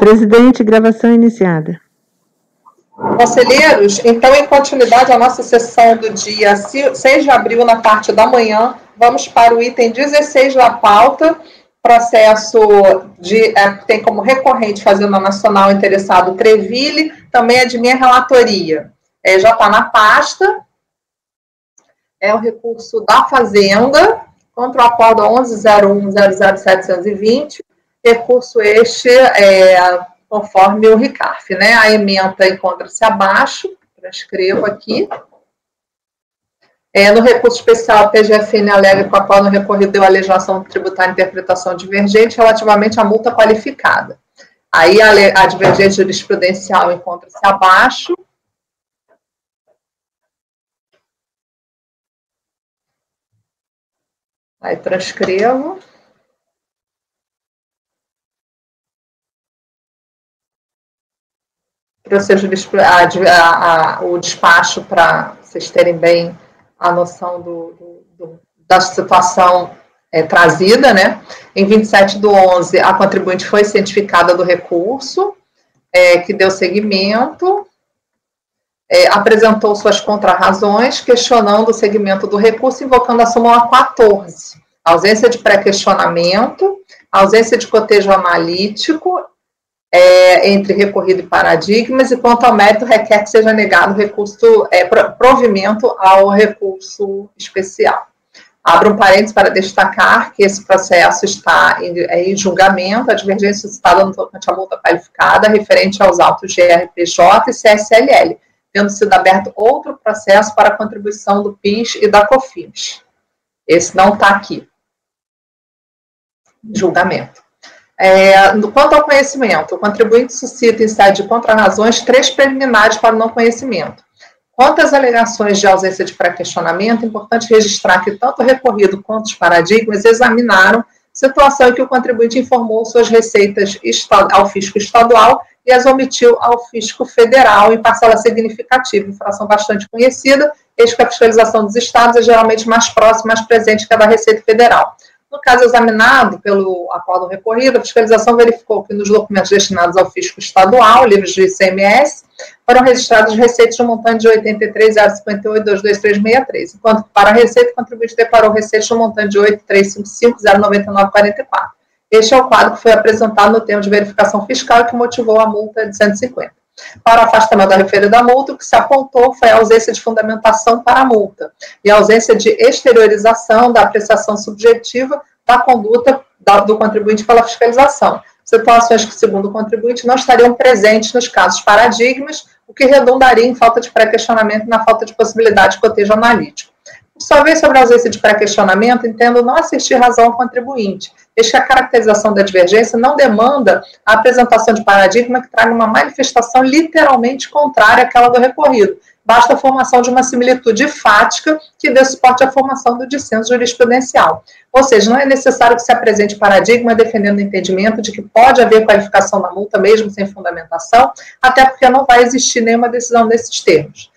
Presidente, gravação iniciada. Conselheiros, então, em continuidade à nossa sessão do dia 6 de abril, na parte da manhã, vamos para o item 16 da pauta, processo tem como recorrente Fazenda Nacional interessado Treville, também é de minha relatoria. Já está na pasta, é o recurso da Fazenda, contra o acordo 11.01.00720, recurso este conforme o RICARF, né? A ementa encontra-se abaixo, transcrevo aqui. No recurso especial, a PGFN alega que o acordo recorrido deu a legislação tributária interpretação divergente relativamente à multa qualificada. Aí a divergência jurisprudencial encontra-se abaixo. Aí transcrevo. O despacho para vocês terem bem a noção da situação trazida, né? Em 27/11, a contribuinte foi cientificada do recurso, que deu seguimento, apresentou suas contrarrazões, questionando o segmento do recurso, invocando a súmula 14, ausência de pré-questionamento, ausência de cotejo analítico, entre recorrido e paradigmas, e quanto ao mérito, requer que seja negado o recurso, provimento ao recurso especial. Abro um parênteses para destacar que esse processo está em julgamento, a divergência suscitada no tocante à multa qualificada, referente aos autos de RPJ e CSLL, tendo sido aberto outro processo para a contribuição do PIS e da COFINS. Esse não está aqui. Julgamento. Quanto ao conhecimento, o contribuinte suscita em sede de contrarrazões 3 preliminares para o não conhecimento. Quanto às alegações de ausência de pré-questionamento, é importante registrar que tanto o recorrido quanto os paradigmas examinaram situação em que o contribuinte informou suas receitas ao fisco estadual e as omitiu ao fisco federal em parcela significativa, infração bastante conhecida, eis que a fiscalização dos estados é geralmente mais próxima, mais presente que a da Receita Federal. No caso examinado pelo acordo recorrido, a fiscalização verificou que nos documentos destinados ao fisco estadual, livros de ICMS, foram registradas receitas de um montante de R$ 83.058.22363, enquanto que para a Receita, o contribuinte declarou receitas de um montante de R$ 8.355.099.44. Este é o quadro que foi apresentado no termo de verificação fiscal e que motivou a multa de 150. Para o afastamento da referida multa, o que se apontou foi a ausência de fundamentação para a multa e a ausência de exteriorização da apreciação subjetiva da conduta do contribuinte pela fiscalização. Situações que, segundo o contribuinte, não estariam presentes nos casos paradigmas, o que redundaria em falta de pré-questionamento e na falta de possibilidade de cotejo analítico. Por sua vez, sobre a ausência de pré-questionamento, entendo não assistir razão ao contribuinte, eis que a caracterização da divergência não demanda a apresentação de paradigma que traga uma manifestação literalmente contrária àquela do recorrido. Basta a formação de uma similitude fática que dê suporte à formação do dissenso jurisprudencial. Ou seja, não é necessário que se apresente paradigma defendendo o entendimento de que pode haver qualificação da multa mesmo sem fundamentação, até porque não vai existir nenhuma decisão nesses termos.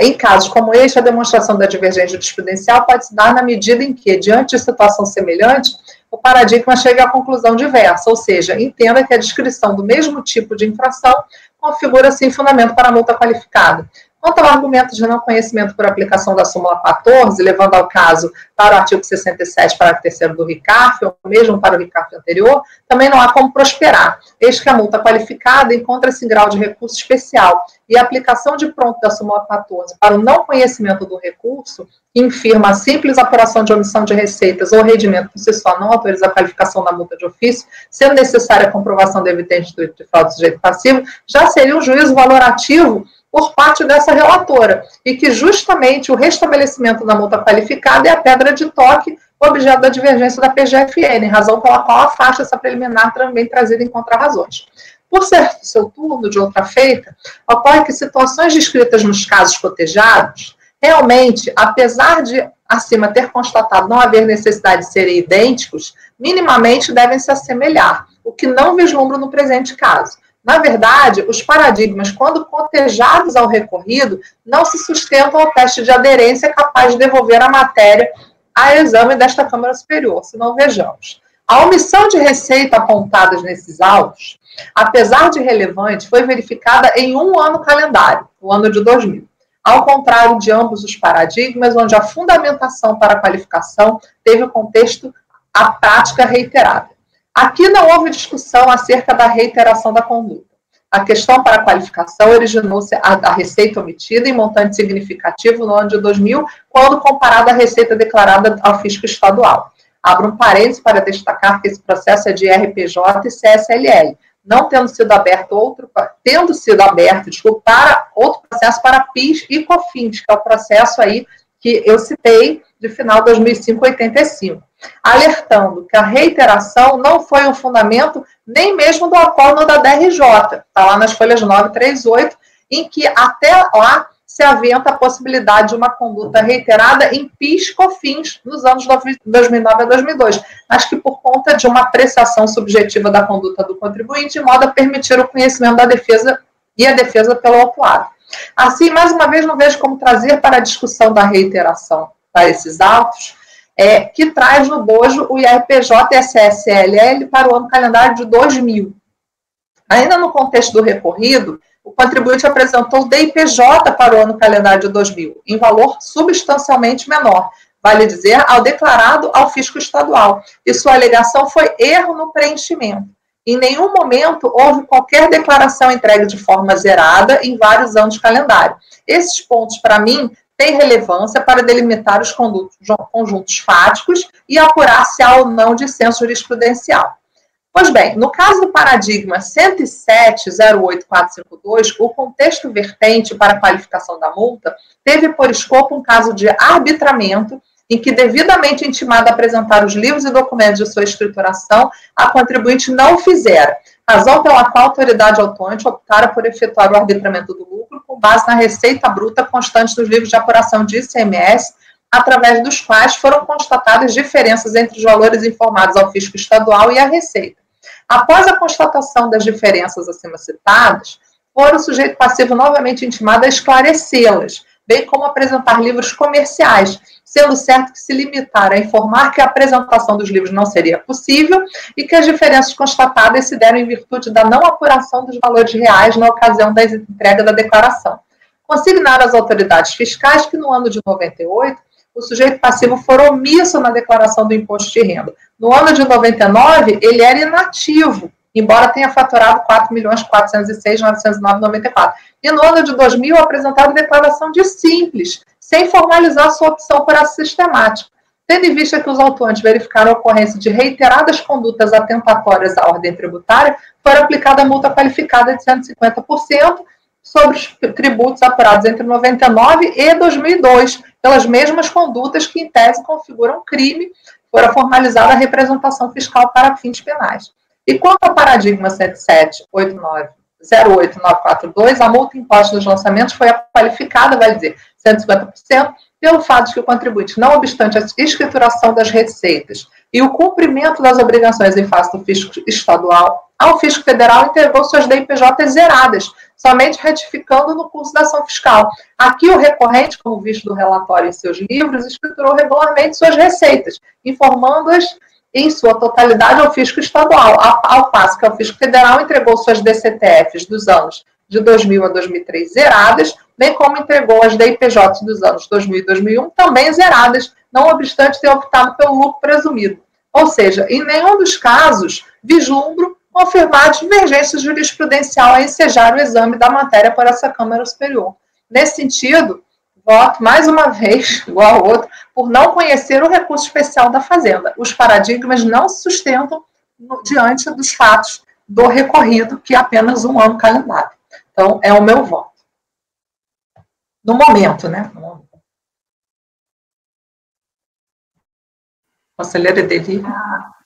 Em casos como este, a demonstração da divergência jurisprudencial pode se dar na medida em que, diante de situação semelhante, o paradigma chega à conclusão diversa, ou seja, entenda que a descrição do mesmo tipo de infração configura, assim, fundamento para a multa qualificada. Quanto ao argumento de não conhecimento por aplicação da súmula 14, levando ao caso para o artigo 67, parágrafo 3º do RICARF, ou mesmo para o RICARF anterior, também não há como prosperar, eis que a multa qualificada encontra-se em grau de recurso especial, e a aplicação de pronto da súmula 14 para o não conhecimento do recurso, que infirma a simples apuração de omissão de receitas ou rendimento por si só não autoriza a qualificação da multa de ofício, sendo necessária a comprovação do evidente do de fraude do sujeito passivo, já seria um juízo valorativo por parte dessa relatora, e que justamente o restabelecimento da multa qualificada é a pedra de toque, objeto da divergência da PGFN, razão pela qual afasta essa preliminar também trazida em contrarrazões. Por ser seu turno de outra feita, ocorre que situações descritas nos casos cotejados, realmente, apesar de acima ter constatado não haver necessidade de serem idênticos, minimamente devem se assemelhar, o que não vislumbro no presente caso. Na verdade, os paradigmas, quando cotejados ao recorrido, não se sustentam ao teste de aderência capaz de devolver a matéria a exame desta Câmara Superior, se não vejamos. A omissão de receita apontadas nesses autos, apesar de relevante, foi verificada em um ano calendário, o ano de 2000. Ao contrário de ambos os paradigmas, onde a fundamentação para a qualificação teve o contexto a prática reiterada. Aqui não houve discussão acerca da reiteração da conduta. A questão para a qualificação originou-se da receita omitida em montante significativo no ano de 2000, quando comparada à receita declarada ao fisco estadual. Abro um parênteses para destacar que esse processo é de RPJ e CSLL, não tendo sido aberto para outro processo para PIS e COFINS, que é o processo aí que eu citei de final de 2005-85, alertando que a reiteração não foi um fundamento nem mesmo do acordo da DRJ, está lá nas folhas 9 e 38, em que até lá se aventa a possibilidade de uma conduta reiterada em PIS e COFINS nos anos 2009 a 2002, mas que por conta de uma apreciação subjetiva da conduta do contribuinte, de modo a permitir o conhecimento da defesa e a defesa pelo autuado. Assim, mais uma vez, não vejo como trazer para a discussão da reiteração para esses autos, que traz no bojo o IRPJ e a CSLL para o ano calendário de 2000. Ainda no contexto do recorrido, o contribuinte apresentou o DIPJ para o ano calendário de 2000, em valor substancialmente menor, vale dizer, ao declarado ao fisco estadual, e sua alegação foi erro no preenchimento. Em nenhum momento houve qualquer declaração entregue de forma zerada em vários anos de calendário. Esses pontos, para mim, têm relevância para delimitar os conjuntos fáticos e apurar se há ou não dissenso jurisprudencial. Pois bem, no caso do paradigma 107.08452, o contexto vertente para a qualificação da multa teve por escopo um caso de arbitramento em que, devidamente intimada a apresentar os livros e documentos de sua escrituração, a contribuinte não o fizera, razão pela qual a autoridade autuante optara por efetuar o arbitramento do lucro com base na receita bruta constante dos livros de apuração de ICMS, através dos quais foram constatadas diferenças entre os valores informados ao fisco estadual e à receita. Após a constatação das diferenças acima citadas, foi o sujeito passivo novamente intimado a esclarecê-las, bem como apresentar livros comerciais, sendo certo que se limitar a informar que a apresentação dos livros não seria possível e que as diferenças constatadas se deram em virtude da não apuração dos valores reais na ocasião da entrega da declaração. Consignaram às autoridades fiscais que no ano de 98, o sujeito passivo for omisso na declaração do imposto de renda. No ano de 99, ele era inativo, embora tenha faturado R$ 4.406.909,94. E no ano de 2000, apresentado declaração de simples, sem formalizar sua opção por essa sistemática. Tendo em vista que os autuantes verificaram a ocorrência de reiteradas condutas atentatórias à ordem tributária, foi aplicada a multa qualificada de 150% sobre os tributos apurados entre 99 e 2002, pelas mesmas condutas que, em tese, configuram crime, fora formalizada a representação fiscal para fins penais. E quanto ao paradigma 107.08942, a multa imposta nos lançamentos foi qualificada, vai dizer, 150%, pelo fato de que o contribuinte, não obstante a escrituração das receitas e o cumprimento das obrigações em face do fisco estadual, ao fisco federal entregou suas DIPJ zeradas, somente retificando no curso da ação fiscal. Aqui o recorrente, como visto do relatório em seus livros, escriturou regularmente suas receitas, informando-as em sua totalidade ao fisco estadual, ao passo que o fisco federal entregou suas DCTFs dos anos de 2000 a 2003 zeradas, bem como entregou as DIPJ dos anos 2000 e 2001 também zeradas, não obstante ter optado pelo lucro presumido. Ou seja, em nenhum dos casos vislumbro confirmar divergência jurisprudencial a ensejar o exame da matéria por essa Câmara Superior. Nesse sentido, voto, mais uma vez, igual ao outro, por não conhecer o recurso especial da Fazenda. Os paradigmas não se sustentam diante dos fatos do recorrido, que é apenas um ano calendário. Então, é o meu voto. No momento, né? Conselheira Edeli.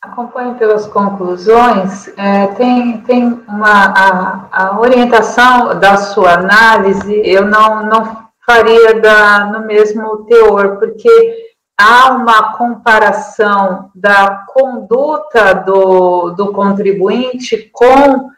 Acompanho pelas conclusões, tem a orientação da sua análise, eu não faria no mesmo teor, porque há uma comparação da conduta do contribuinte com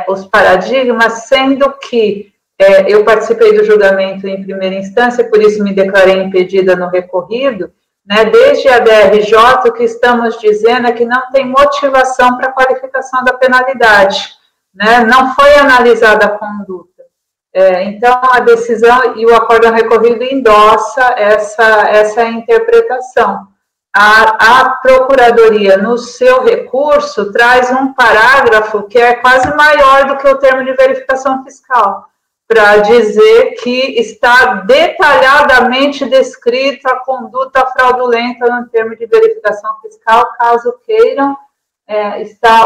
os paradigmas, sendo que eu participei do julgamento em primeira instância, por isso me declarei impedida no recorrido, né? Desde a DRJ, o que estamos dizendo é que não tem motivação para a qualificação da penalidade, né? Não foi analisada a conduta. Então, a decisão e o acórdão recorrido endossa essa interpretação. A Procuradoria, no seu recurso, traz um parágrafo que é quase maior do que o termo de verificação fiscal, para dizer que está detalhadamente descrita a conduta fraudulenta no termo de verificação fiscal, caso queiram,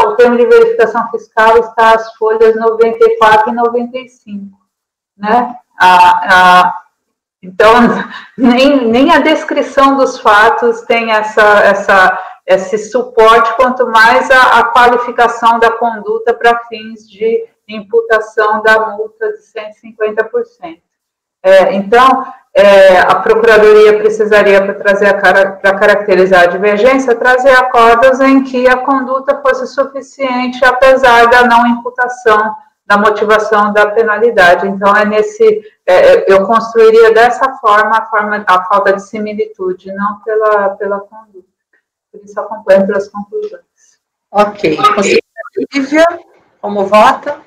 o termo de verificação fiscal está às folhas 94 e 95, né? Então, nem a descrição dos fatos tem esse suporte, quanto mais a qualificação da conduta para fins de imputação da multa de 150%. Então, a Procuradoria precisaria, para trazer para caracterizar a divergência, trazer acordos em que a conduta fosse suficiente, apesar da não imputação da motivação da penalidade. Então, eu construiria dessa forma a falta de similitude, não pela conduta. Por isso, acompanho pelas conclusões. Ok. Lívia, como vota?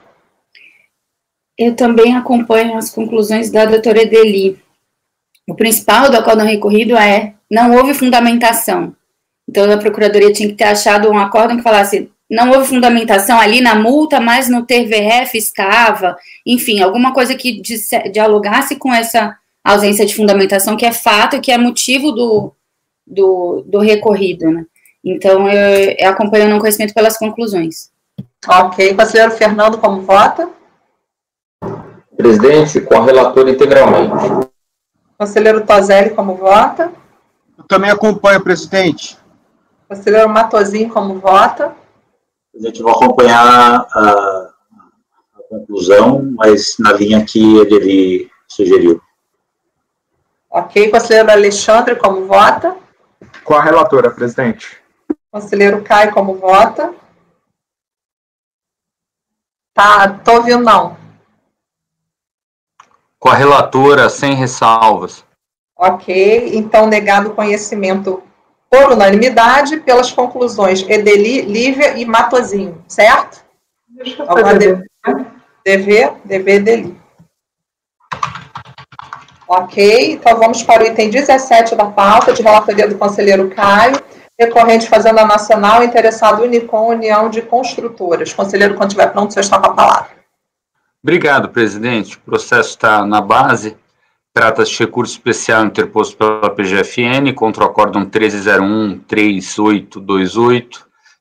Eu também acompanho as conclusões da doutora Edeli. O principal do acórdão recorrido não houve fundamentação. Então, a Procuradoria tinha que ter achado um acórdão que falasse não houve fundamentação ali na multa, mas no TVF estava, enfim, alguma coisa que dialogasse com essa ausência de fundamentação, que é fato e que é motivo do recorrido, né? Então, eu acompanho o não conhecimento pelas conclusões. Ok. Conselheiro Fernando, como vota? Presidente, com a relatora integralmente. Conselheiro Toselli, como vota? Eu também acompanho, presidente. Conselheiro Matosinho, como vota? Presidente, vou acompanhar a conclusão, mas na linha que ele sugeriu. Ok. Conselheiro Alexandre, como vota? Com a relatora, presidente. Conselheiro Caio, como vota? Tá, tô ouvindo não. Com a relatora, sem ressalvas. Ok, então negado o conhecimento por unanimidade pelas conclusões Edeli, Lívia e Matosinho, certo? Deixa eu fazer. DV, Edeli. Ok, então vamos para o item 17 da pauta, de relatoria do conselheiro Caio, recorrente Fazenda Nacional, interessado Unicom, União de Construtoras. Conselheiro, quando estiver pronto, o senhor está com a palavra. Obrigado, presidente. O processo está na base. Trata-se de recurso especial interposto pela PGFN contra o acórdão 1301-3828,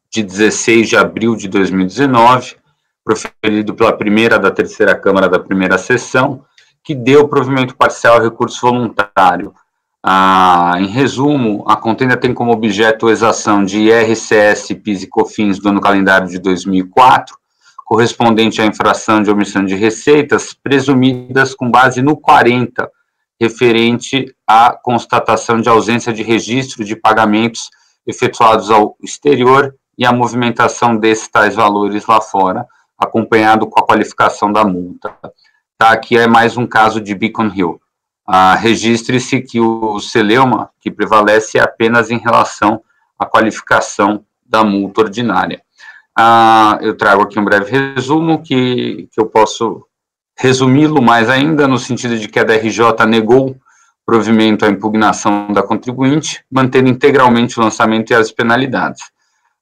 de 16 de abril de 2019, proferido pela primeira da terceira Câmara da primeira sessão, que deu provimento parcial ao recurso voluntário. Em resumo, a contenda tem como objeto a exação de IRCS, PIS e COFINS do ano calendário de 2004, correspondente à infração de omissão de receitas, presumidas com base no 40, referente à constatação de ausência de registro de pagamentos efetuados ao exterior e a movimentação desses tais valores lá fora, acompanhado com a qualificação da multa. Tá, aqui é mais um caso de Beacon Hill. Registre-se que o celeuma que prevalece é apenas em relação à qualificação da multa ordinária. Eu trago aqui um breve resumo que eu posso resumi-lo mais ainda, no sentido de que a DRJ negou provimento à impugnação da contribuinte, mantendo integralmente o lançamento e as penalidades.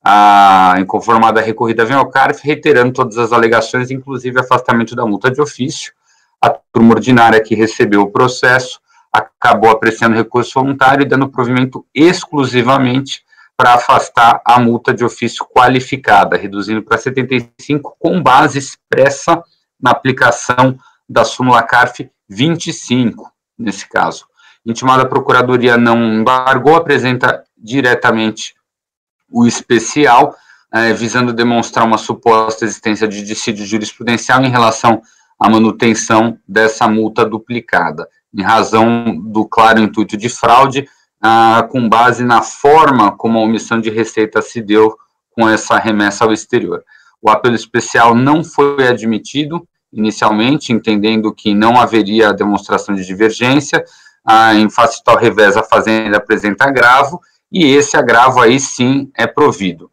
A inconformada recorrida vem ao CARF, reiterando todas as alegações, inclusive afastamento da multa de ofício. A turma ordinária que recebeu o processo acabou apreciando o recurso voluntário e dando provimento exclusivamente para afastar a multa de ofício qualificada, reduzindo para 75, com base expressa na aplicação da súmula CARF 25, nesse caso. Intimada a Procuradoria não embargou, apresenta diretamente o especial, visando demonstrar uma suposta existência de dissídio jurisprudencial em relação à manutenção dessa multa duplicada, em razão do claro intuito de fraude, com base na forma como a omissão de receita se deu com essa remessa ao exterior. O apelo especial não foi admitido inicialmente, entendendo que não haveria demonstração de divergência, em face de tal revés, a Fazenda apresenta agravo, e esse agravo aí sim é provido,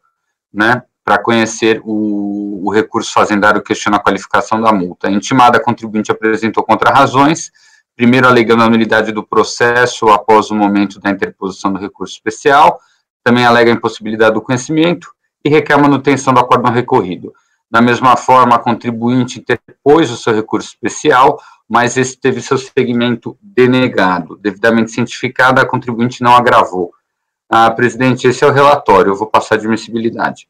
né? Para conhecer o recurso fazendário que questiona a qualificação da multa. A intimada contribuinte apresentou contrarrazões, primeiro alegando a nulidade do processo após o momento da interposição do recurso especial, também alega a impossibilidade do conhecimento e requer a manutenção do acórdão recorrido. Da mesma forma, a contribuinte interpôs o seu recurso especial, mas esse teve seu segmento denegado. Devidamente cientificada, a contribuinte não agravou. Presidente, esse é o relatório, eu vou passar de admissibilidade.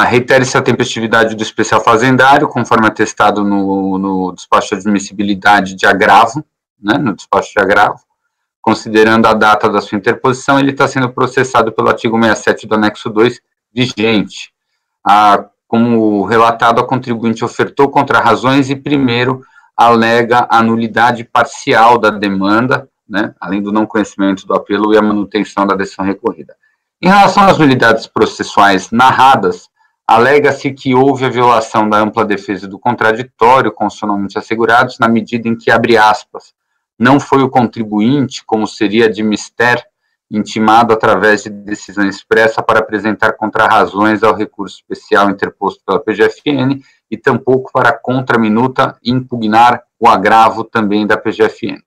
Reitere-se a tempestividade do especial fazendário, conforme atestado no despacho de admissibilidade de agravo, né, no despacho de agravo. Considerando a data da sua interposição, ele está sendo processado pelo artigo 67 do anexo 2 vigente. Como relatado, a contribuinte ofertou contrarrazões e, primeiro, alega a nulidade parcial da demanda, né, além do não conhecimento do apelo e a manutenção da decisão recorrida. Em relação às nulidades processuais narradas, alega-se que houve a violação da ampla defesa do contraditório constitucionalmente assegurados, na medida em que, abre aspas, não foi o contribuinte, como seria de mister, intimado através de decisão expressa para apresentar contrarrazões ao recurso especial interposto pela PGFN e tampouco para a contraminuta impugnar o agravo também da PGFN.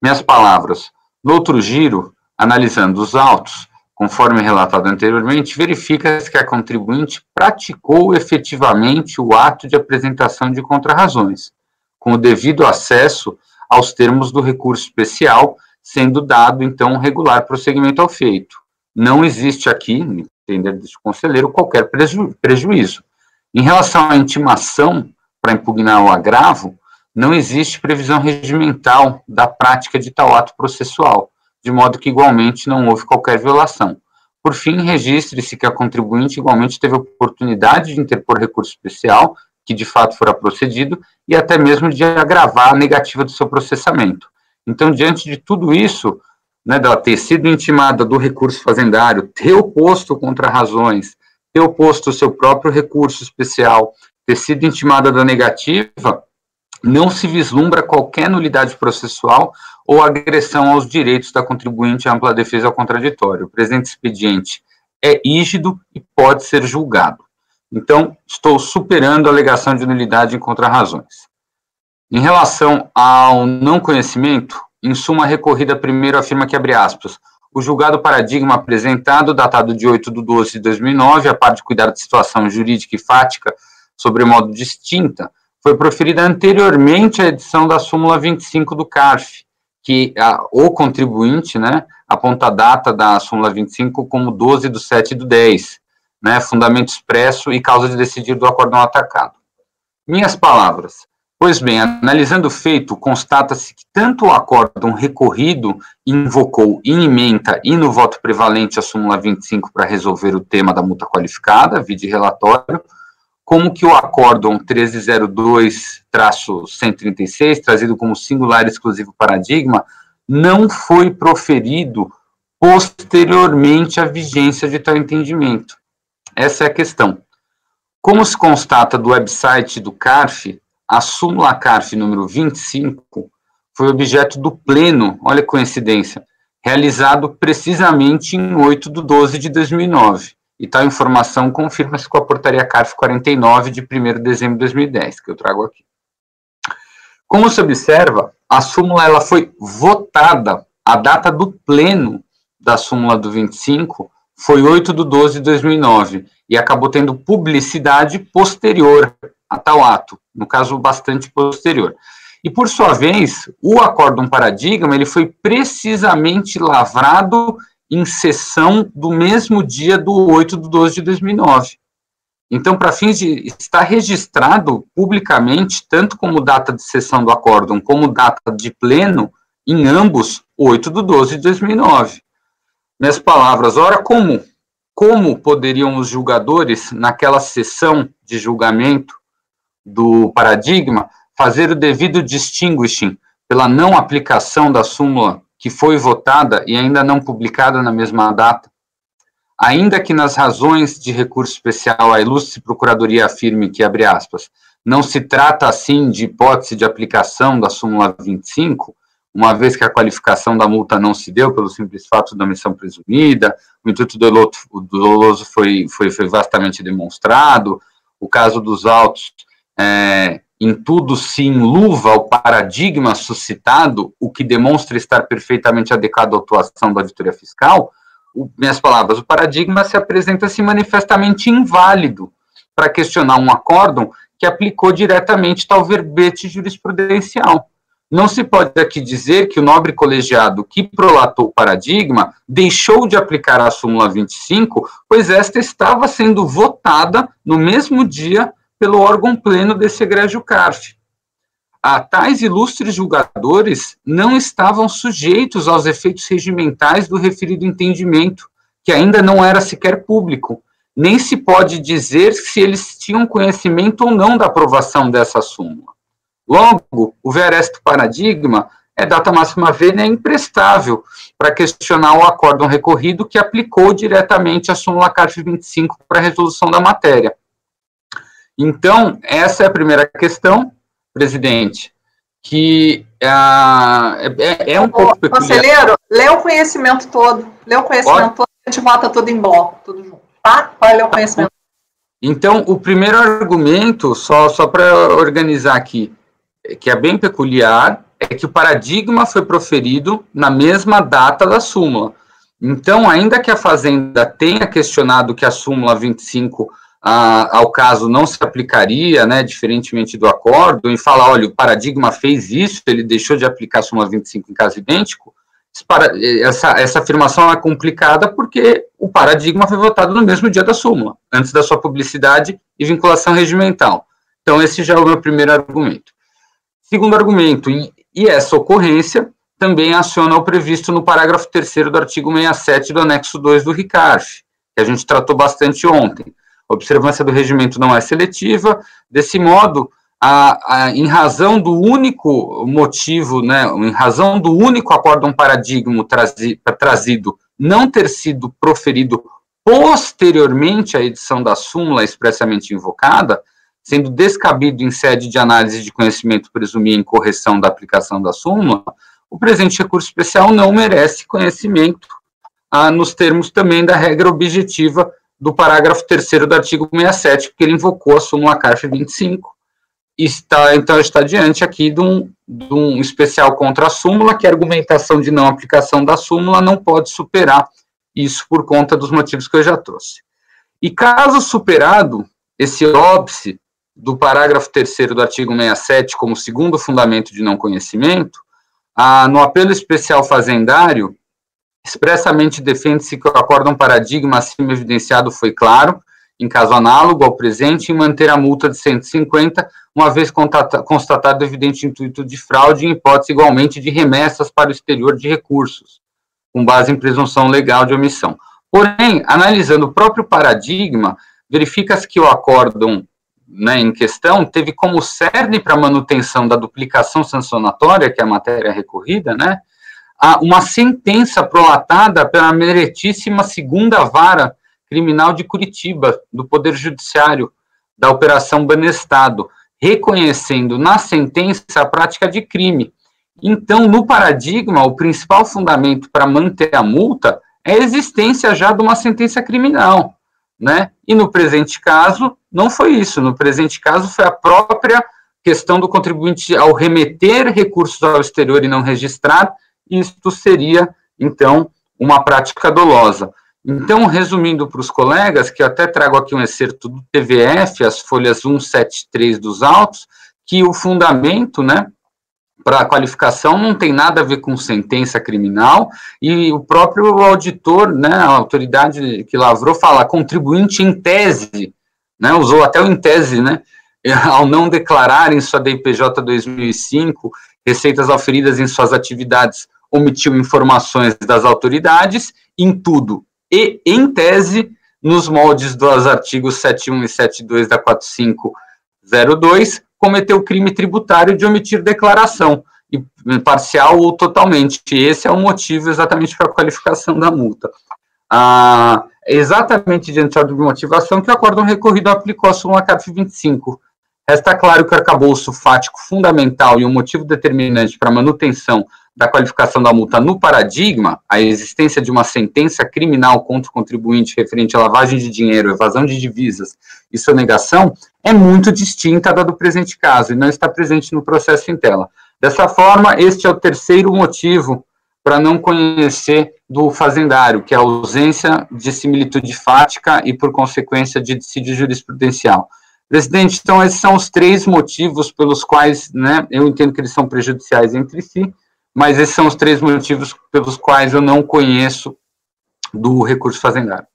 Minhas palavras, no outro giro, analisando os autos, conforme relatado anteriormente, verifica-se que a contribuinte praticou efetivamente o ato de apresentação de contrarrazões, com o devido acesso aos termos do recurso especial, sendo dado, então, um regular prosseguimento ao feito. Não existe aqui, no entender deste conselheiro, qualquer prejuízo. Em relação à intimação para impugnar o agravo, não existe previsão regimental da prática de tal ato processual, de modo que, igualmente, não houve qualquer violação. Por fim, registre-se que a contribuinte, igualmente, teve a oportunidade de interpor recurso especial, que, de fato, fora procedido, e até mesmo de agravar a negativa do seu processamento. Então, diante de tudo isso, né, dela ter sido intimada do recurso fazendário, ter oposto contrarrazões, ter oposto o seu próprio recurso especial, ter sido intimada da negativa, não se vislumbra qualquer nulidade processual ou agressão aos direitos da contribuinte à ampla defesa ao contraditório. O presente expediente é rígido e pode ser julgado. Então, estou superando a alegação de nulidade em contrarrazões. Em relação ao não conhecimento, em suma recorrida primeiro afirma que, abre aspas, o julgado paradigma apresentado, datado de 8/12/2009, a par de cuidar de situação jurídica e fática sobremodo distinta, foi proferida anteriormente à edição da súmula 25 do CARF, que o contribuinte, né, aponta a data da súmula 25 como 12/7/10, né, fundamento expresso e causa de decidir do acórdão atacado. Minhas palavras. Pois bem, analisando o feito, constata-se que tanto o acórdão recorrido invocou em ementa e no voto prevalente a súmula 25 para resolver o tema da multa qualificada, vide relatório, como que o acórdão 1302-136, trazido como singular e exclusivo paradigma, não foi proferido posteriormente à vigência de tal entendimento. Essa é a questão. Como se constata do website do CARF, a súmula CARF número 25 foi objeto do pleno, olha a coincidência, realizado precisamente em 8/12/2009. E tal informação confirma-se com a portaria CARF 49 de 1º de dezembro de 2010, que eu trago aqui. Como se observa, a súmula ela foi votada, a data do pleno da súmula do 25 foi 8/12/2009 e acabou tendo publicidade posterior a tal ato, no caso bastante posterior. E, por sua vez, o acórdão paradigma ele foi precisamente lavrado em sessão do mesmo dia do 8/12/2009. Então, para fins de estar registrado publicamente, tanto como data de sessão do acórdão, como data de pleno, em ambos, 8/12/2009. Minhas palavras, ora, como poderiam os julgadores, naquela sessão de julgamento do paradigma, fazer o devido distinguishing pela não aplicação da súmula que foi votada e ainda não publicada na mesma data? Ainda que nas razões de recurso especial a ilustre procuradoria afirme que, abre aspas, não se trata assim de hipótese de aplicação da súmula 25, uma vez que a qualificação da multa não se deu pelo simples fato da omissão presumida, o intuito doloso foi vastamente demonstrado, o caso dos autos, em tudo se enluva o paradigma suscitado, o que demonstra estar perfeitamente adequado à atuação da auditoria fiscal. Minhas palavras, o paradigma se apresenta-se manifestamente inválido para questionar um acórdão que aplicou diretamente tal verbete jurisprudencial. Não se pode aqui dizer que o nobre colegiado que prolatou o paradigma deixou de aplicar a súmula 25, pois esta estava sendo votada no mesmo dia pelo órgão pleno desse egrégio CARF. Tais ilustres julgadores não estavam sujeitos aos efeitos regimentais do referido entendimento, que ainda não era sequer público, nem se pode dizer se eles tinham conhecimento ou não da aprovação dessa súmula. Logo, o veresto paradigma é data máxima vênia imprestável para questionar o acórdão recorrido que aplicou diretamente a súmula CARF 25 para a resolução da matéria. Então, essa é a primeira questão, presidente, que é um pouco peculiar. Conselheiro, lê o conhecimento todo, a gente vota tudo em bloco, tudo junto, tá? Pode ler o conhecimento. Então, o primeiro argumento, só para organizar aqui, que é bem peculiar, é que o paradigma foi proferido na mesma data da súmula. Então, ainda que a Fazenda tenha questionado que a súmula 25 ao caso não se aplicaria, né, diferentemente do acordo, e falar, olha, o paradigma fez isso, ele deixou de aplicar a súmula 25 em caso idêntico, essa afirmação é complicada porque o paradigma foi votado no mesmo dia da súmula, antes da sua publicidade e vinculação regimental. Então, esse já é o meu primeiro argumento. Segundo argumento, e essa ocorrência também aciona o previsto no parágrafo 3º do artigo 67 do anexo 2 do RICARF, que a gente tratou bastante ontem. A observância do regimento não é seletiva, desse modo, em razão do único motivo, né, em razão do único acórdão paradigma trazido não ter sido proferido posteriormente à edição da súmula expressamente invocada, sendo descabido em sede de análise de conhecimento presumir incorreção da aplicação da súmula, o presente recurso especial não merece conhecimento nos termos também da regra objetiva do parágrafo 3º do artigo 67, porque ele invocou a súmula CARF 25, então está diante aqui de um especial contra a súmula, que a argumentação de não aplicação da súmula não pode superar isso por conta dos motivos que eu já trouxe. E caso superado esse óbice do parágrafo 3º do artigo 67 como segundo fundamento de não conhecimento, no apelo especial fazendário, expressamente defende-se que o acórdão paradigma acima evidenciado foi claro, em caso análogo ao presente, em manter a multa de 150, uma vez constatado evidente intuito de fraude, em hipótese igualmente de remessas para o exterior de recursos, com base em presunção legal de omissão. Porém, analisando o próprio paradigma, verifica-se que o acórdão, né, em questão teve como cerne para a manutenção da duplicação sancionatória, que é a matéria recorrida, né, uma sentença prolatada pela meritíssima segunda vara criminal de Curitiba, do Poder Judiciário, da Operação Banestado, reconhecendo na sentença a prática de crime. Então, no paradigma, o principal fundamento para manter a multa é a existência já de uma sentença criminal, né? E no presente caso, não foi isso. No presente caso, foi a própria questão do contribuinte ao remeter recursos ao exterior e não registrar, isto seria, então, uma prática dolosa. Então, resumindo para os colegas, que eu até trago aqui um excerto do TVF, as folhas 173 dos autos, que o fundamento, né, para a qualificação não tem nada a ver com sentença criminal, e o próprio auditor, né, a autoridade que lavrou, fala contribuinte em tese, né, usou até o em tese, né, ao não declarar em sua DIPJ 2005 receitas auferidas em suas atividades, omitiu informações das autoridades, em tudo, e, em tese, nos moldes dos artigos 71 e 72 da 4502, cometeu crime tributário de omitir declaração, parcial ou totalmente. Esse é o motivo exatamente para a qualificação da multa. Exatamente diante da motivação que o acórdão recorrido aplicou a súmula CARF 25. Resta claro que o arcabouço fático fundamental e o motivo determinante para a manutenção da qualificação da multa no paradigma, a existência de uma sentença criminal contra o contribuinte referente à lavagem de dinheiro, evasão de divisas e sonegação, é muito distinta da do presente caso e não está presente no processo em tela. Dessa forma, este é o terceiro motivo para não conhecer do fazendário, que é a ausência de similitude fática e, por consequência, de dissídio jurisprudencial. Presidente, então, esses são os três motivos pelos quais, né, eu entendo que eles são prejudiciais entre si, mas esses são os três motivos pelos quais eu não conheço do recurso fazendário.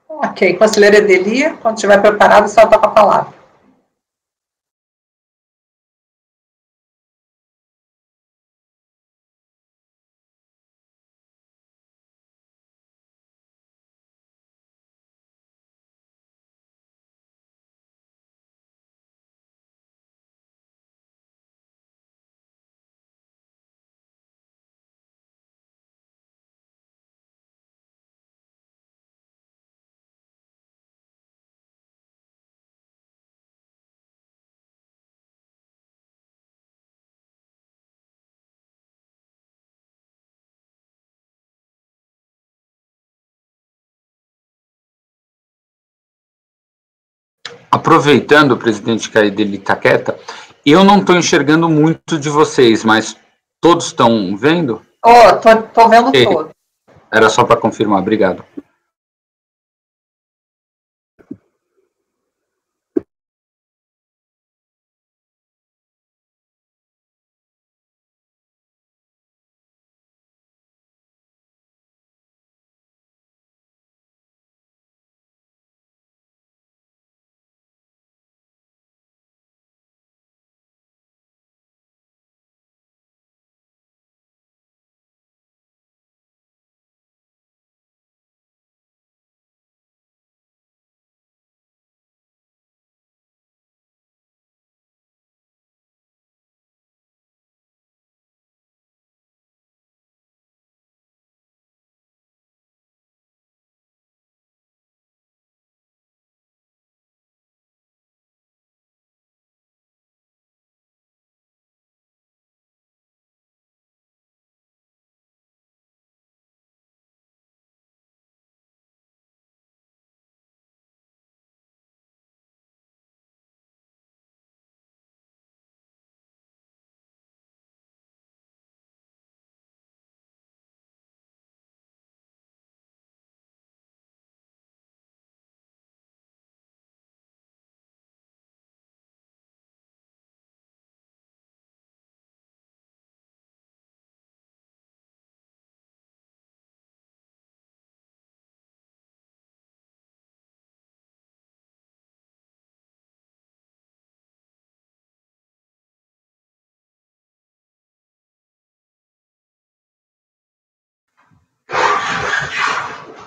Ok, conselheira Edeli, quando estiver preparado, só toca a palavra. Aproveitando, presidente, que a Edeli está quieta, eu não estou enxergando muito de vocês, mas todos estão vendo? Estou vendo todo. Era só para confirmar, obrigado.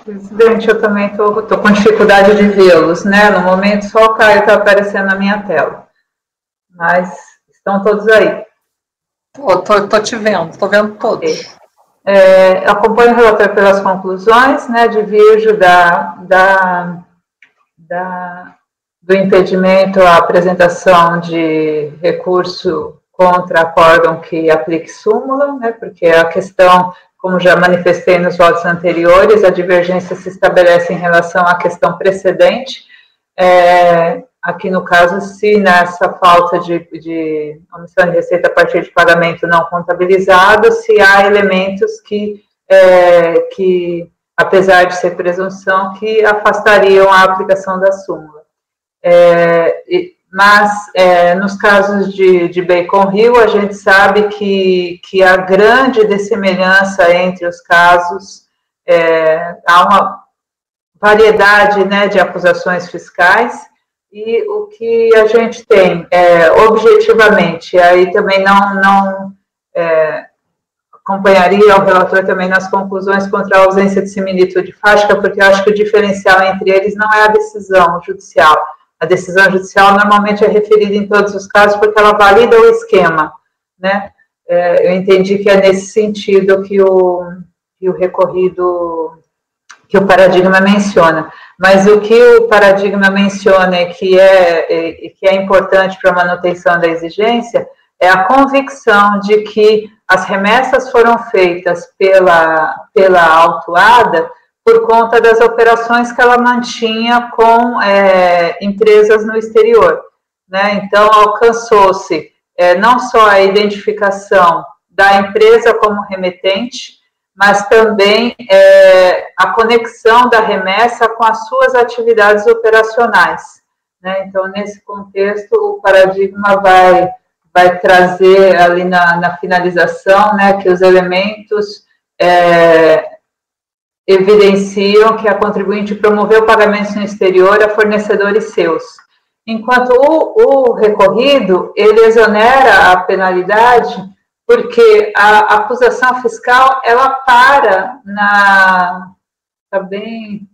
Presidente, eu também estou com dificuldade de vê-los, né? No momento, só o Caio está aparecendo na minha tela. Mas estão todos aí. Estou te vendo, estou vendo todos. Acompanho o relatório pelas conclusões, né? Divirjo do impedimento à apresentação de recurso contra acórdão que aplique súmula, né? Porque a questão, como já manifestei nos votos anteriores, a divergência se estabelece em relação à questão precedente. Aqui, no caso, se nessa falta de omissão de receita a partir de pagamento não contabilizado, se há elementos que apesar de ser presunção, que afastariam a aplicação da súmula. Mas, nos casos de Bacon Hill, a gente sabe que há grande dessemelhança entre os casos, há uma variedade, né, de acusações fiscais, e o que a gente tem, objetivamente, aí também não acompanharia o relator também nas conclusões contra a ausência de similitude fática, porque eu acho que o diferencial entre eles não é a decisão judicial. A decisão judicial normalmente é referida em todos os casos porque ela valida o esquema, né? Eu entendi que é nesse sentido que o recorrido, que o paradigma menciona. Mas o que o paradigma menciona e que é importante para a manutenção da exigência é a convicção de que as remessas foram feitas pela autuada por conta das operações que ela mantinha com empresas no exterior, né? Então, alcançou-se não só a identificação da empresa como remetente, mas também a conexão da remessa com as suas atividades operacionais, né? Então, nesse contexto, o paradigma vai trazer ali na finalização, né, que os elementos evidenciam que a contribuinte promoveu pagamentos no exterior a fornecedores seus. Enquanto o recorrido, ele exonera a penalidade, porque a acusação fiscal, ela para tá bem,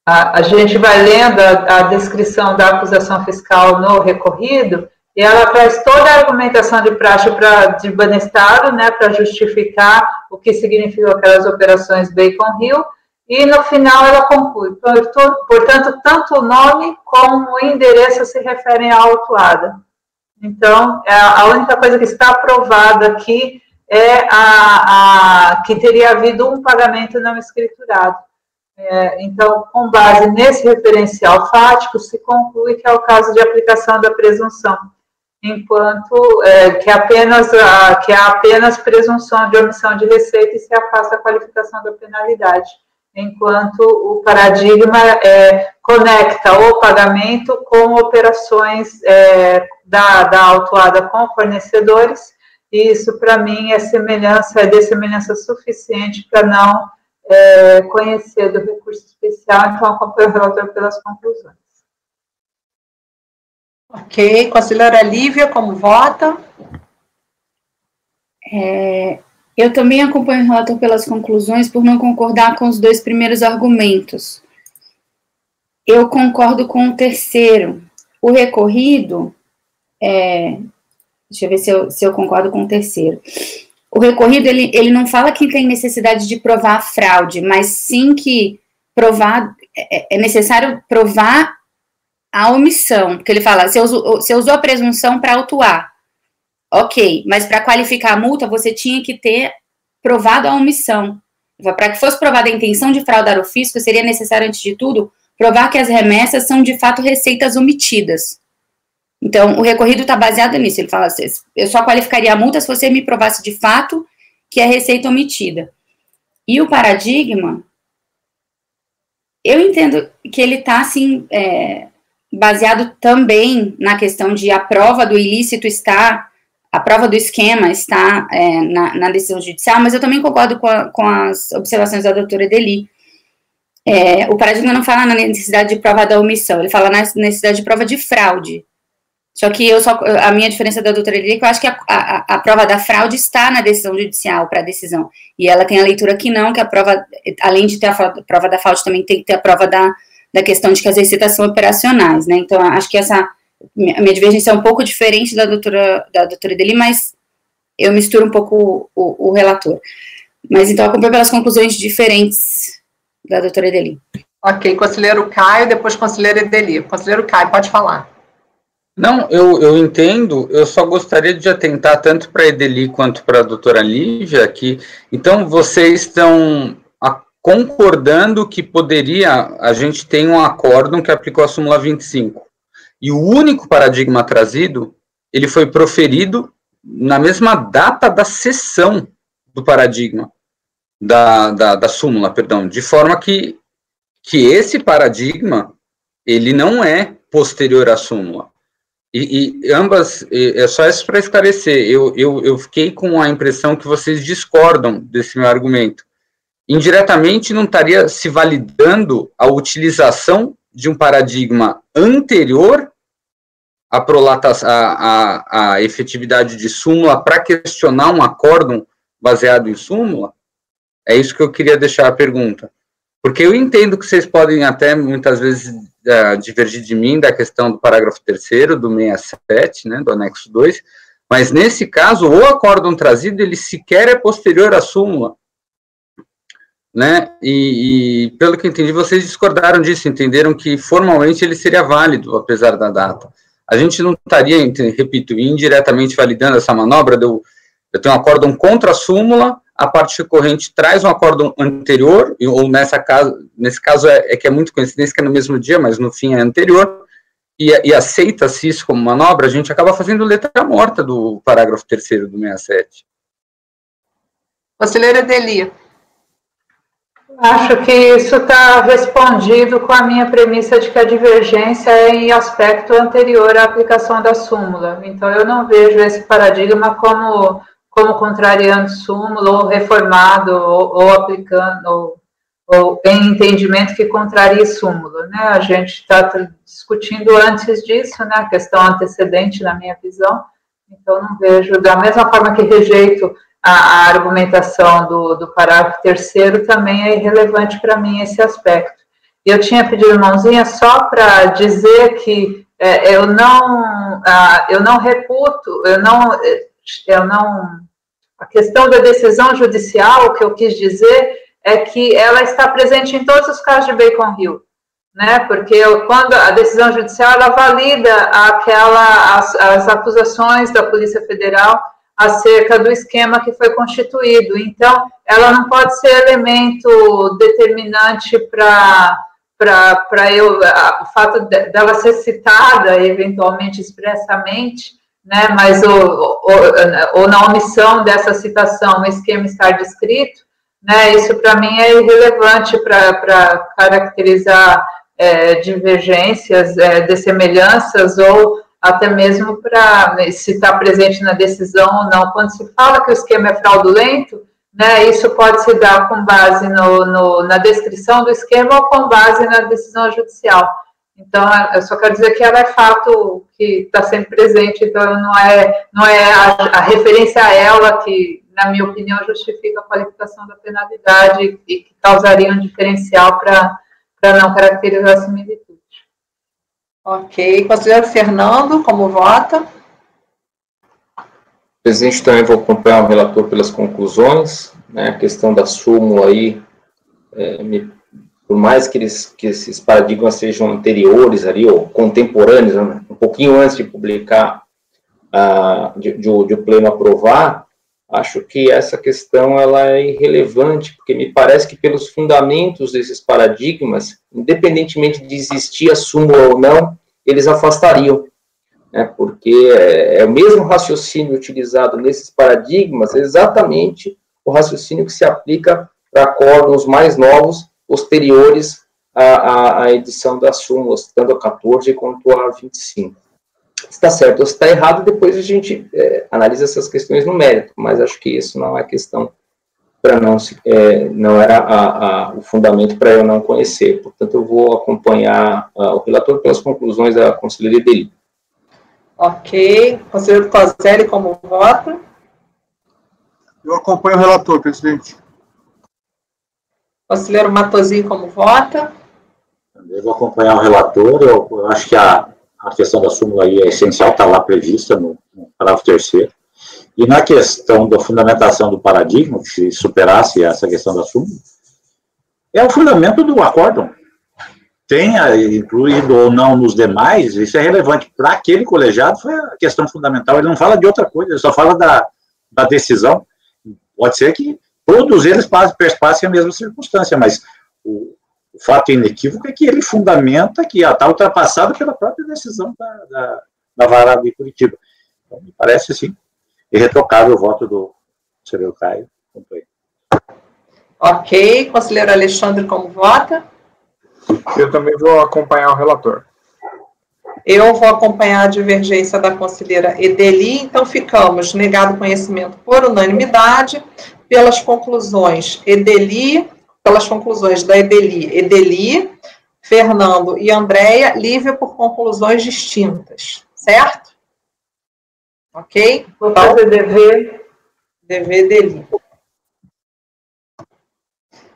a gente vai lendo a descrição da acusação fiscal no recorrido, e ela traz toda a argumentação de praxe de Banestado, né, para justificar o que significam aquelas operações Bacon Hill, e no final ela conclui, portanto, tanto o nome como o endereço se referem à autuada. Então, a única coisa que está aprovada aqui é que teria havido um pagamento não escriturado. Então, com base nesse referencial fático, se conclui que é o caso de aplicação da presunção, enquanto que há apenas presunção de omissão de receita e se afasta a qualificação da penalidade, enquanto o paradigma conecta o pagamento com operações da autuada com fornecedores, e isso, para mim, é de semelhança suficiente para não conhecer do recurso especial, então acompanho o relator pelas conclusões. Ok, conselheira Lívia, como vota? Eu também acompanho o relator pelas conclusões por não concordar com os dois primeiros argumentos. Eu concordo com o terceiro. O recorrido, deixa eu ver se eu concordo com o terceiro. O recorrido, ele não fala que tem necessidade de provar a fraude, mas sim que é necessário provar a omissão, porque ele fala, você usou a presunção para autuar, ok, mas para qualificar a multa, você tinha que ter provado a omissão. Para que fosse provada a intenção de fraudar o fisco, seria necessário, antes de tudo, provar que as remessas são, de fato, receitas omitidas. Então, o recorrido está baseado nisso. Ele fala assim, eu só qualificaria a multa se você me provasse, de fato, que é receita omitida. E o paradigma, eu entendo que ele está, assim, baseado também na questão de a prova do ilícito a prova do esquema está na decisão judicial, mas eu também concordo com as observações da doutora Edeli. O paradigma não fala na necessidade de prova da omissão, ele fala na necessidade de prova de fraude. Só que a minha diferença da doutora Edeli é que eu acho que a prova da fraude está na decisão judicial para a decisão, e ela tem a leitura que não, que a prova, além de ter a prova da fraude, também tem que ter a prova da questão de que as receitas são operacionais, né? Então, acho que a minha divergência é um pouco diferente da doutora Edeli, mas eu misturo um pouco o relator. Mas, então, eu acompanho pelas conclusões diferentes da doutora Edeli. Ok, conselheiro Caio, depois conselheiro Edeli. Conselheiro Caio, pode falar. Não, eu entendo, eu só gostaria de atentar tanto para a Edeli quanto para a doutora Lívia, que, então, vocês estão concordando que a gente tem um acórdão que aplicou a súmula 25. E o único paradigma trazido, ele foi proferido na mesma data da sessão do paradigma, da súmula, perdão, de forma que esse paradigma, ele não é posterior à súmula. E ambas, é só isso para esclarecer, eu fiquei com a impressão que vocês discordam desse meu argumento. Indiretamente não estaria se validando a utilização de um paradigma anterior à efetividade de súmula para questionar um acórdão baseado em súmula? É isso que eu queria deixar a pergunta. Porque eu entendo que vocês podem até, muitas vezes, divergir de mim da questão do parágrafo 3º, do 67, né, do anexo 2, mas nesse caso, o acórdão trazido, ele sequer é posterior à súmula. Né, e pelo que entendi, vocês discordaram disso, entenderam que formalmente ele seria válido, apesar da data. A gente não estaria, repito, indiretamente validando essa manobra de eu eu tenho um acórdão contra a súmula, a parte recorrente traz um acórdão anterior, ou nesse caso que é muito coincidência, que é no mesmo dia, mas no fim é anterior, e aceita-se isso como manobra, a gente acaba fazendo letra morta do parágrafo 3º do 67. Conselheira Edeli. Acho que isso está respondido com a minha premissa de que a divergência é em aspecto anterior à aplicação da súmula. Então, eu não vejo esse paradigma como contrariando súmula, ou reformado, ou aplicando, ou em entendimento que contraria súmula, né? A gente está discutindo antes disso, né, a questão antecedente, na minha visão. Então, não vejo, da mesma forma que rejeito a argumentação do parágrafo 3º, também é irrelevante para mim esse aspecto. E eu tinha pedido mãozinha só para dizer que eu não reputo, a questão da decisão judicial, o que eu quis dizer é que ela está presente em todos os casos de Bacon Hill, né? Porque quando a decisão judicial, ela valida as acusações da Polícia Federal acerca do esquema que foi constituído. Então, ela não pode ser elemento determinante para o fato dela ser citada, eventualmente, expressamente, né, mas ou na omissão dessa citação, o esquema estar descrito, né, isso para mim é irrelevante para caracterizar divergências, dessemelhanças, ou até mesmo para se está presente na decisão ou não. Quando se fala que o esquema é fraudulento, né, isso pode se dar com base na descrição do esquema ou com base na decisão judicial. Então, eu só quero dizer que ela é fato que está sempre presente, então não é a referência a ela que, na minha opinião, justifica a qualificação da penalidade e que causaria um diferencial para não caracterizar a similitude. Ok. Conselheiro Fernando, como vota? Presidente, também vou acompanhar o relator pelas conclusões, né, a questão da súmula aí, por mais que esses paradigmas sejam anteriores ali, ou contemporâneos, né, um pouquinho antes de publicar, de o pleno aprovar, acho que essa questão ela é irrelevante, porque me parece que pelos fundamentos desses paradigmas, independentemente de existir a súmula ou não, eles afastariam, né, porque é o mesmo raciocínio utilizado nesses paradigmas, exatamente o raciocínio que se aplica para acórdãos mais novos, posteriores à edição das súmulas, tanto a 14 quanto a 25. Está certo ou está errado, depois a gente analisa essas questões no mérito, mas acho que isso não é questão para não era o fundamento para eu não conhecer. Portanto, eu vou acompanhar o relator pelas conclusões da conselheira Edeli. Ok. Conselheiro Toselli, como vota? Eu acompanho o relator, presidente. Conselheiro Matosinho, como vota? Eu vou acompanhar o relator. Eu acho que a questão da súmula aí é essencial, está lá prevista no parágrafo 3º. E na questão da fundamentação do paradigma, que se superasse essa questão da súmula, é o fundamento do acórdão. Tenha incluído ou não nos demais, isso é relevante. Para aquele colegiado, foi a questão fundamental. Ele não fala de outra coisa, ele só fala da decisão. Pode ser que todos eles passem a mesma circunstância, mas o fato inequívoco é que ele fundamenta que está ultrapassado pela própria decisão da Vara de Curitiba. Então, me parece, assim, irretocável o voto do conselheiro Caio. Ok. Conselheiro Alexandre, como vota? Eu também vou acompanhar o relator. Eu vou acompanhar a divergência da conselheira Edeli, então ficamos negado conhecimento por unanimidade, pelas conclusões da Edeli, Fernando e Andréia, Lívia por conclusões distintas, certo? Ok? Vou fazer dever Edeli.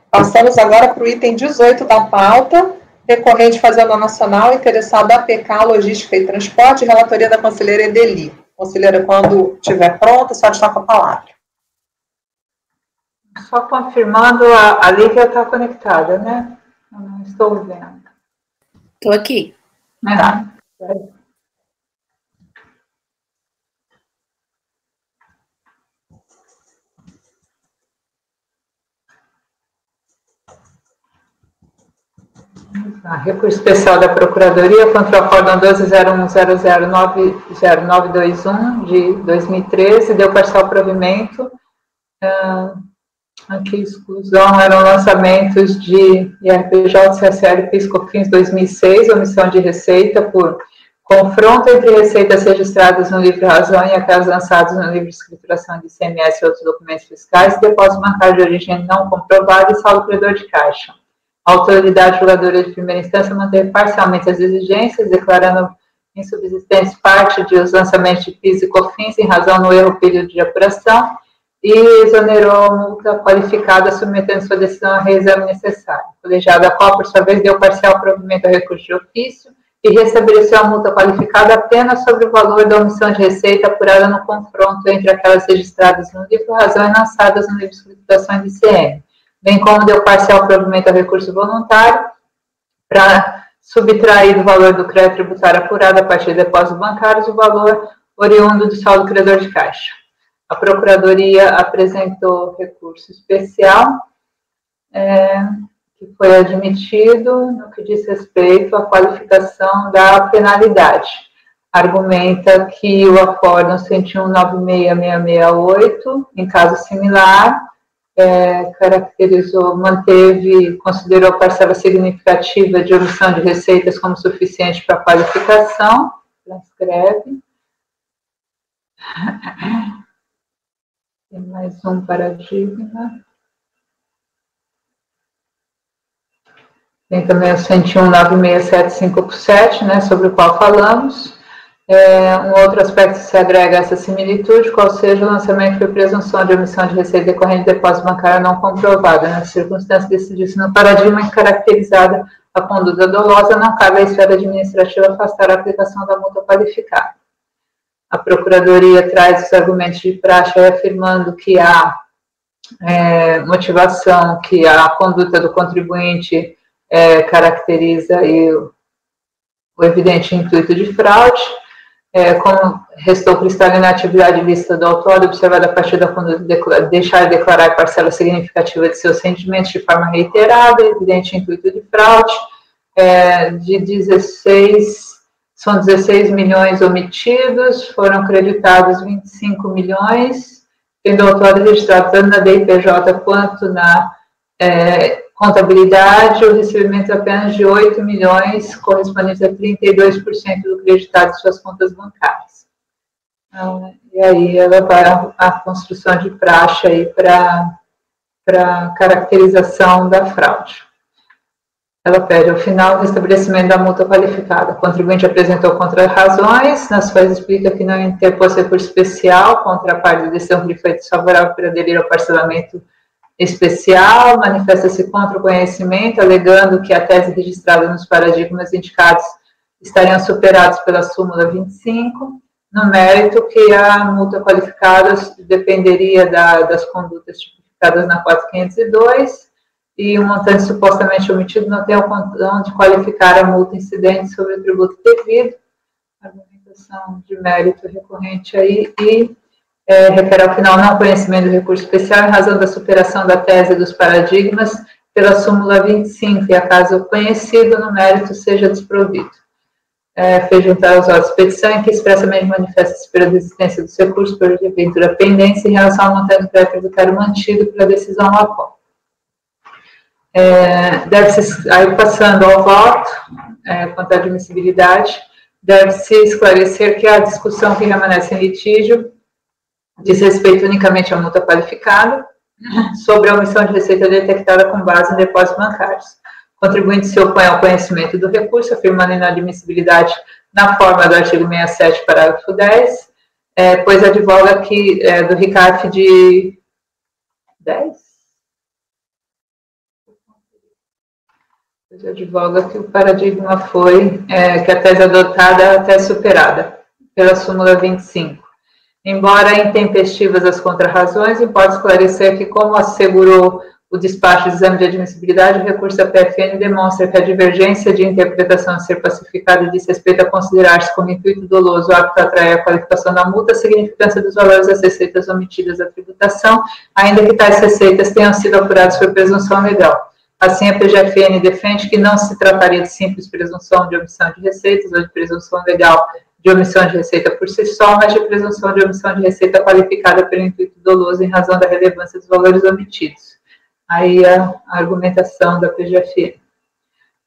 Passamos agora para o item 18 da pauta, recorrente Fazenda Nacional, interessado APK, Logística e Transporte, relatoria da conselheira Edeli. Conselheira, quando estiver pronta, só está com a palavra. Só confirmando, a Lívia está conectada, né? Eu não estou vendo. Estou aqui. Tá. Recurso especial da Procuradoria contra o acórdão 12.0100921 de 2013, deu parcial provimento. Aqui, exclusão eram lançamentos de IRPJ, CSL, PIS, COFINS 2006, omissão de receita por confronto entre receitas registradas no livro razão e aquelas lançadas no livro de escrituração de ICMS e outros documentos fiscais, depósito bancário de origem não comprovada e saldo credor de caixa. A autoridade julgadora de primeira instância manteve parcialmente as exigências, declarando insubsistentes parte dos lançamentos de PIS e COFINS em razão do erro período de apuração e exonerou a multa qualificada, submetendo sua decisão a reexame necessário. O colegiado, a qual, por sua vez, deu parcial provimento ao recurso de ofício e restabeleceu a multa qualificada apenas sobre o valor da omissão de receita apurada no confronto entre aquelas registradas no livro razão e lançadas no livro de escrituração de ICM, bem como deu parcial provimento ao recurso voluntário para subtrair do valor do crédito tributário apurado a partir de depósitos bancários o valor oriundo do saldo credor de caixa. A Procuradoria apresentou recurso especial, que foi admitido no que diz respeito à qualificação da penalidade. Argumenta que o acórdão 101.96.668, em caso similar, caracterizou, considerou parcela significativa de omissão de receitas como suficiente para qualificação, transcreve. Tem mais um paradigma. Tem também o 101.96.757, né, sobre o qual falamos. Um outro aspecto se agrega a essa similitude, qual seja o lançamento por presunção de omissão de receita decorrente de depósito bancário não comprovado. Nas circunstâncias decididas no paradigma caracterizada a conduta dolosa, não cabe à esfera administrativa afastar a aplicação da multa qualificada. A Procuradoria traz os argumentos de praxe afirmando que há motivação, que a conduta do contribuinte caracteriza o evidente intuito de fraude, como restou cristalina a atividade ilícita do autor, observada a partir da conduta de deixar de declarar parcela significativa de seus rendimentos de forma reiterada, evidente intuito de fraude, são 16 milhões omitidos, foram creditados 25 milhões, tendo o autor registrado tanto na DIPJ quanto na contabilidade, o recebimento apenas de 8 milhões, correspondente a 32% do creditado de suas contas bancárias. E aí ela vai à construção de praxe aí para caracterização da fraude. Ela pede, ao final, o restabelecimento da multa qualificada. O contribuinte apresentou contra-razões, nas quais explica que não interpôs recurso especial contra a parte da decisão que lhe foi desfavorável por aderir ao parcelamento especial, manifesta-se contra o conhecimento, alegando que a tese registrada nos paradigmas indicados estariam superados pela súmula 25, no mérito que a multa qualificada dependeria das condutas tipificadas na 4502, e o montante supostamente omitido não tem a condição de qualificar a multa incidente sobre o tributo devido, argumentação de mérito recorrente aí, e requer ao final não conhecimento do recurso especial em razão da superação da tese dos paradigmas pela súmula 25, e a caso conhecido no mérito seja desprovido. Fez juntar os autos de petição em que expressamente manifesta-se pela existência dos recursos por ventura pendência em relação ao montante pré-tributário mantido pela decisão APOL. Deve-se, aí passando ao voto, quanto à admissibilidade, deve-se esclarecer que a discussão que permanece em litígio diz respeito unicamente à multa qualificada sobre a omissão de receita detectada com base em depósitos bancários. O contribuinte se opõe ao conhecimento do recurso, afirmando inadmissibilidade na forma do artigo 67, parágrafo 10, pois advoga que, do RICAF de 10? Pois advoga que o paradigma foi que a tese adotada até superada pela súmula 25. Embora intempestivas as contrarrazões, importa esclarecer que, como assegurou o despacho de exame de admissibilidade, o recurso da PFN demonstra que a divergência de interpretação a ser pacificada diz respeito a considerar-se como intuito doloso o apto a atrair a qualificação da multa, a significância dos valores das receitas omitidas da tributação, ainda que tais receitas tenham sido apuradas por presunção legal. Assim, a PGFN defende que não se trataria de simples presunção de omissão de receitas ou de presunção legal de omissão de receita por si só, mas de presunção de omissão de receita qualificada pelo intuito doloso em razão da relevância dos valores omitidos. Aí a argumentação da PGFN.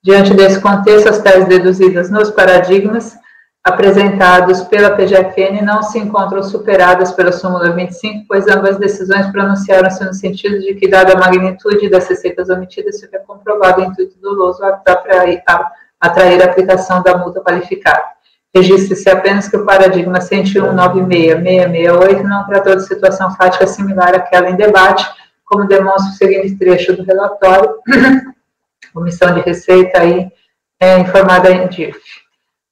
Diante desse contexto, as teses deduzidas nos paradigmas apresentados pela PGFN não se encontram superadas pela súmula 25, pois ambas decisões pronunciaram-se no sentido de que, dada a magnitude das receitas omitidas, fica comprovado o intuito doloso a atrair a aplicação da multa qualificada. Registre-se apenas que o paradigma 101.96.668 não tratou de situação fática similar àquela em debate, como demonstra o seguinte trecho do relatório, omissão de receita aí informada em DIRF.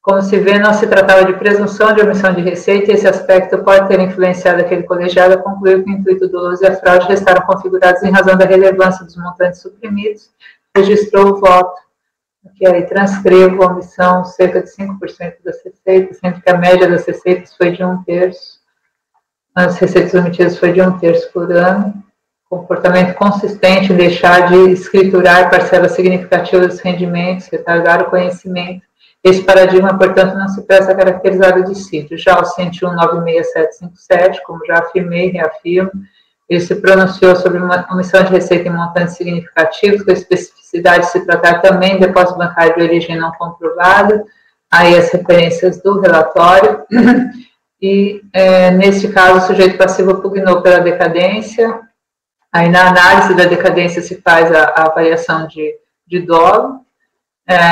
Como se vê, não se tratava de presunção de omissão de receita, e esse aspecto pode ter influenciado aquele colegiado a concluir que o intuito doloso e a fraude restaram configurados em razão da relevância dos montantes suprimidos, registrou o voto. Aqui aí transcrevo a omissão cerca de 5% das receitas, sendo que a média das receitas foi de 1/3, as receitas omitidas foi de 1/3 por ano. Comportamento consistente em deixar de escriturar parcelas significativas dos rendimentos, retardar o conhecimento. Esse paradigma, portanto, não se presta caracterizado de sítio. Já o 101.96757, como já afirmei, reafirmo, ele se pronunciou sobre uma omissão de receita em montantes significativos, com a especificidade de se tratar também de depósito bancário de origem não comprovada, aí as referências do relatório, e neste caso o sujeito passivo pugnou pela decadência, aí na análise da decadência se faz a avaliação de dolo.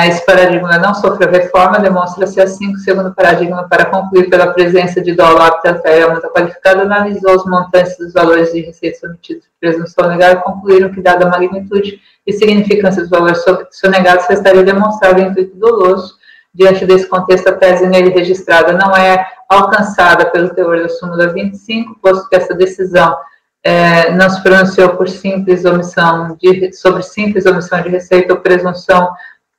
Esse paradigma não sofreu reforma, demonstra-se assim que o segundo paradigma, para concluir pela presença de dolo apto a atrair a multa qualificada, analisou os montantes dos valores de receitas omitidos por presunção legal e concluíram que, dada a magnitude e significância dos valores sonegados, restaria demonstrado o intuito doloso. Diante desse contexto, a tese nele registrada não é alcançada pelo teor da súmula 25, posto que essa decisão não se pronunciou por sobre simples omissão de receita ou presunção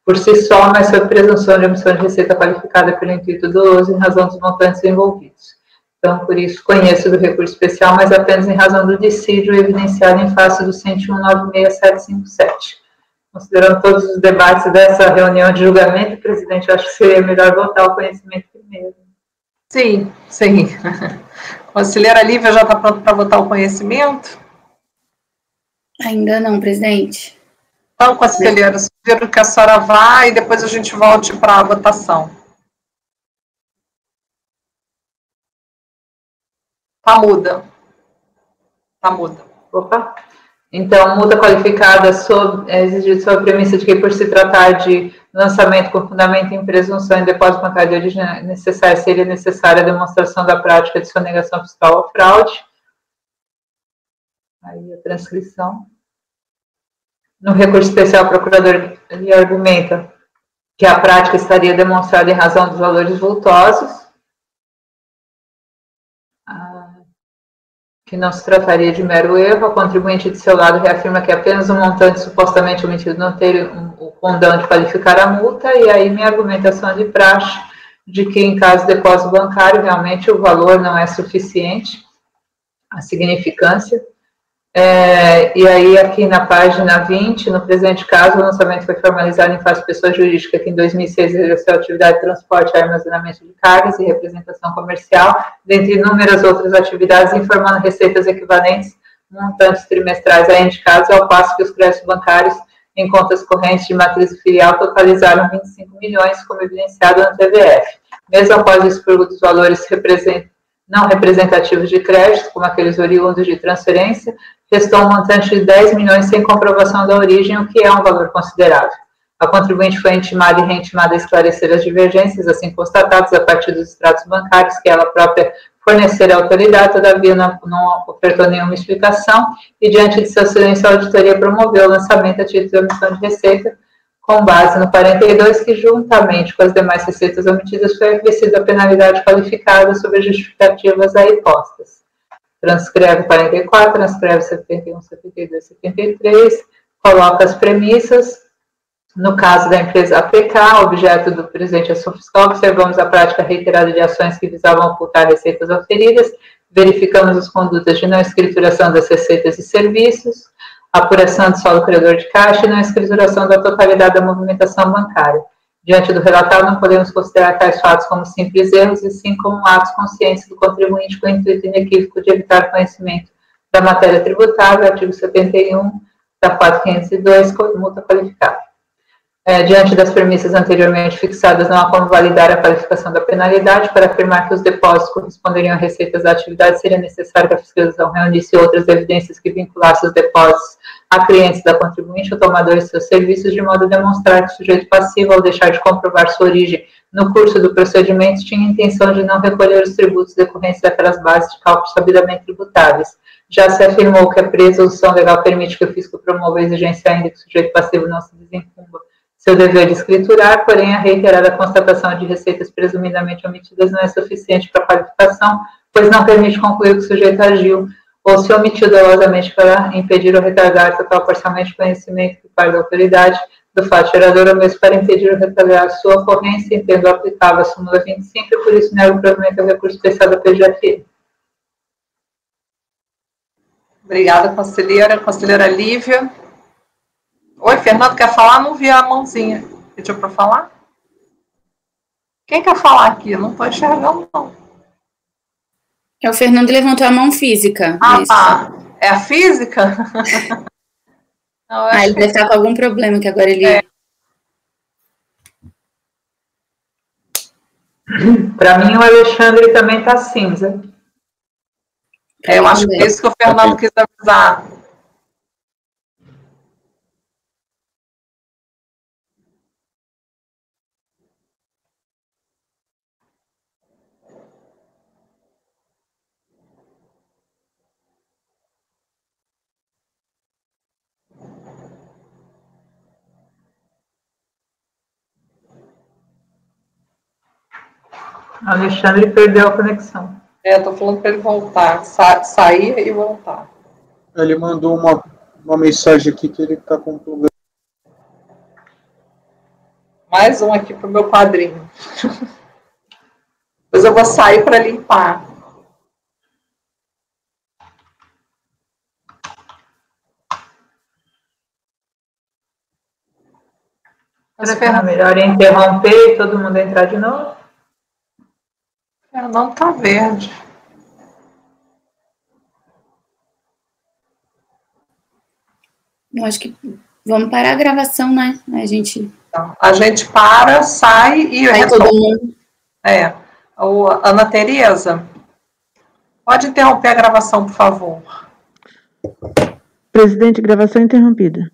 por si só, mas sobre presunção de omissão de receita qualificada pelo intuito doloso em razão dos montantes envolvidos. Então, por isso, conheço do recurso especial, mas apenas em razão do dissídio evidenciado em face do 101.96757. Considerando todos os debates dessa reunião de julgamento, presidente, eu acho que seria melhor votar o conhecimento primeiro. Sim, sim. Conselheira Lívia já está pronta para votar o conhecimento? Ainda não, presidente. Então, conselheira, sugiro que a senhora vá e depois a gente volte para a votação. Tá muda. Tá muda. Opa. Então, multa qualificada é exigida sob a premissa de que, por se tratar de lançamento com fundamento em presunção em depósito bancário de origem necessária, seria necessária a demonstração da prática de sonegação fiscal ou fraude. Aí a transcrição. No recurso especial, o procurador argumenta que a prática estaria demonstrada em razão dos valores vultosos, que não se trataria de mero erro. A contribuinte de seu lado reafirma que apenas um montante supostamente omitido não teria o condão de qualificar a multa, e aí minha argumentação de praxe de que, em caso de depósito bancário, realmente o valor não é suficiente, a significância. E aí, aqui na página 20, no presente caso, o lançamento foi formalizado em face de pessoa jurídica que em 2006 exerceu atividade de transporte e armazenamento de cargas e representação comercial, dentre inúmeras outras atividades, informando receitas equivalentes, montantes trimestrais aí indicados, ao passo que os créditos bancários em contas correntes de matriz e filial totalizaram 25 milhões, como evidenciado no TVF. Mesmo após o expurgo dos valores não representativos de crédito, como aqueles oriundos de transferência, restou um montante de 10 milhões sem comprovação da origem, o que é um valor considerável. A contribuinte foi intimada e reintimada a esclarecer as divergências, assim constatadas a partir dos extratos bancários que ela própria fornecera à autoridade, todavia não ofertou nenhuma explicação, e diante de seu silêncio, a auditoria promoveu o lançamento a título de omissão de receita, com base no 42, que juntamente com as demais receitas omitidas foi acrescida a penalidade qualificada sobre as justificativas aí postas. Transcreve 44, transcreve 71, 72, 73, coloca as premissas. No caso da empresa APK, objeto do presente ação fiscal, observamos a prática reiterada de ações que visavam ocultar receitas oferidas, verificamos as condutas de não escrituração das receitas e serviços, apuração de saldo credor de caixa e na escrituração da totalidade da movimentação bancária. Diante do relatado, não podemos considerar tais fatos como simples erros, e sim como atos conscientes do contribuinte com o intuito inequívoco de evitar conhecimento da matéria tributável, artigo 71, da 4502, multa qualificada. Diante das premissas anteriormente fixadas, não há como validar a qualificação da penalidade. Para afirmar que os depósitos corresponderiam a receitas da atividade, seria necessário que a fiscalização reunisse outras evidências que vinculassem os depósitos a clientes da contribuinte ou tomadores de seus serviços, de modo a demonstrar que o sujeito passivo, ao deixar de comprovar sua origem no curso do procedimento, tinha intenção de não recolher os tributos decorrentes daquelas bases de cálculo sabidamente tributáveis. Já se afirmou que a presunção legal permite que o fisco promova a exigência ainda que o sujeito passivo não se desincumba seu dever de escriturar, porém a reiterada constatação de receitas presumidamente omitidas não é suficiente para a qualificação, pois não permite concluir que o sujeito agiu ou se omitiu dolosamente para impedir ou retardar total ou parcialmente conhecimento por parte da autoridade do fato gerador, ou mesmo para impedir ou retardar sua ocorrência, entendo aplicável a súmula 25, e por isso nego o provimento ao recurso especial da PGFE. Obrigada, conselheira. Conselheira Lívia. Oi, Fernando, quer falar? Não vi a mãozinha. Pediu para falar? Quem quer falar aqui? Não estou enxergando, não. O Fernando levantou a mão física. Tá. É a física? Não, ele deve estar com algum problema, que agora ele... Para mim, o Alexandre também está cinza. Eu acho que é isso que o Fernando quis avisar. Alexandre perdeu a conexão. Estou falando para ele voltar, sair e voltar. Ele mandou uma mensagem aqui que ele está com problema. Mais um aqui para o meu padrinho. Depois eu vou sair para limpar. É melhor interromper e todo mundo entrar de novo? Não está verde. Eu acho que vamos parar a gravação, né? A gente para, sai e todo mundo. Ana Tereza, pode interromper a gravação, por favor. Presidente, gravação interrompida.